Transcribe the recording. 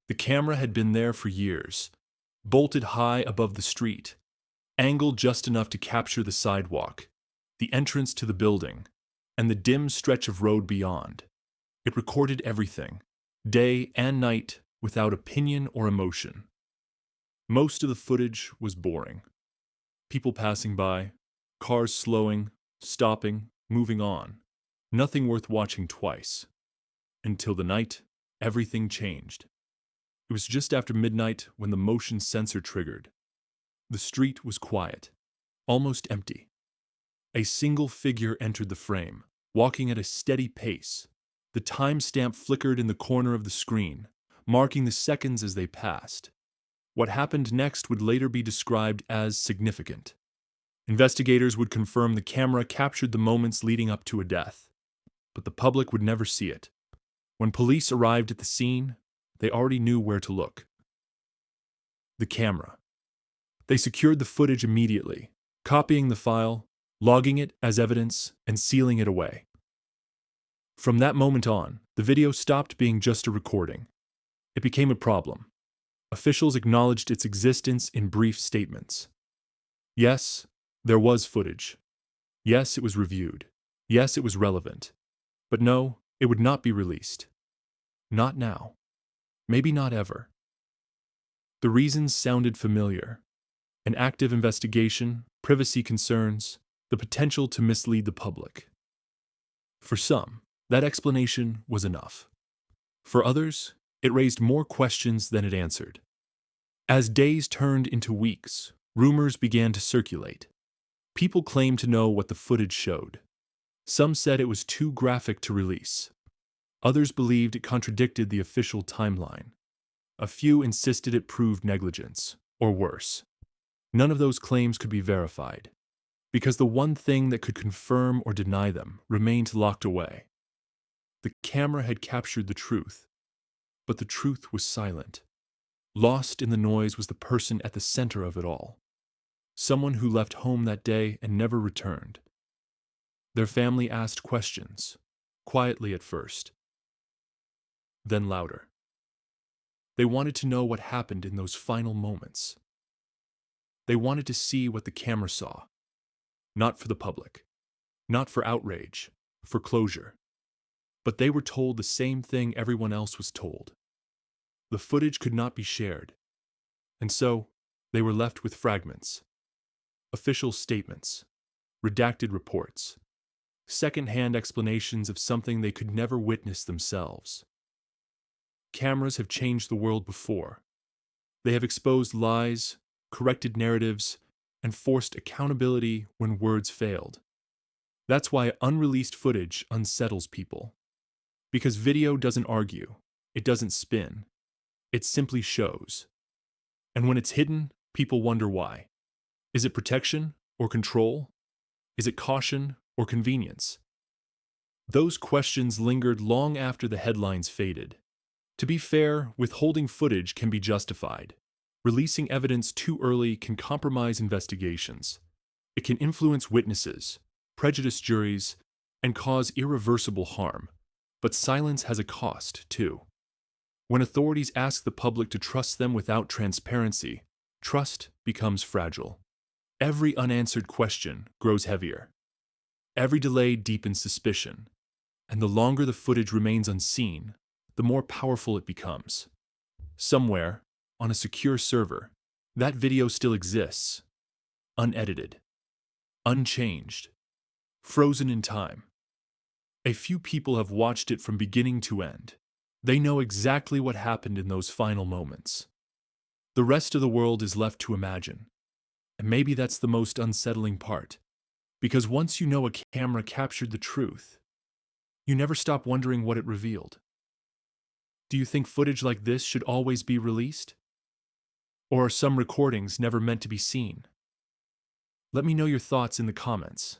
The camera had been there for years, bolted high above the street, angled just enough to capture the sidewalk, the entrance to the building, and the dim stretch of road beyond. It recorded everything, day and night, without opinion or emotion. Most of the footage was boring. People passing by, cars slowing, stopping, moving on. Nothing worth watching twice. Until the night, everything changed. It was just after midnight when the motion sensor triggered. The street was quiet, almost empty. A single figure entered the frame, walking at a steady pace. The timestamp flickered in the corner of the screen, marking the seconds as they passed. What happened next would later be described as significant. Investigators would confirm the camera captured the moments leading up to a death, but the public would never see it. When police arrived at the scene, they already knew where to look. The camera. They secured the footage immediately, copying the file, logging it as evidence, and sealing it away. From that moment on, the video stopped being just a recording. It became a problem. Officials acknowledged its existence in brief statements. Yes, there was footage. Yes, it was reviewed. Yes, it was relevant. But no, it would not be released. Not now. Maybe not ever. The reasons sounded familiar. An active investigation, privacy concerns, the potential to mislead the public. For some, that explanation was enough. For others, it raised more questions than it answered. As days turned into weeks, rumors began to circulate. People claimed to know what the footage showed. Some said it was too graphic to release. Others believed it contradicted the official timeline. A few insisted it proved negligence, or worse. None of those claims could be verified, because the one thing that could confirm or deny them remained locked away. The camera had captured the truth, but the truth was silent. Lost in the noise was the person at the center of it all. Someone who left home that day and never returned. Their family asked questions, quietly at first, then louder. They wanted to know what happened in those final moments. They wanted to see what the camera saw. Not for the public, not for outrage, for closure. But they were told the same thing everyone else was told. The footage could not be shared, and so they were left with fragments. Official statements, redacted reports, second-hand explanations of something they could never witness themselves. Cameras have changed the world before. They have exposed lies, corrected narratives, and forced accountability when words failed. That's why unreleased footage unsettles people. Because video doesn't argue, it doesn't spin, it simply shows. And when it's hidden, people wonder why. Is it protection or control? Is it caution or convenience? Those questions lingered long after the headlines faded. To be fair, withholding footage can be justified. Releasing evidence too early can compromise investigations. It can influence witnesses, prejudice juries, and cause irreversible harm. But silence has a cost, too. When authorities ask the public to trust them without transparency, trust becomes fragile. Every unanswered question grows heavier. Every delay deepens suspicion. And the longer the footage remains unseen, the more powerful it becomes. Somewhere, on a secure server, that video still exists, unedited, unchanged, frozen in time. A few people have watched it from beginning to end. They know exactly what happened in those final moments. The rest of the world is left to imagine. And maybe that's the most unsettling part. Because once you know a camera captured the truth, you never stop wondering what it revealed. Do you think footage like this should always be released? Or are some recordings never meant to be seen? Let me know your thoughts in the comments.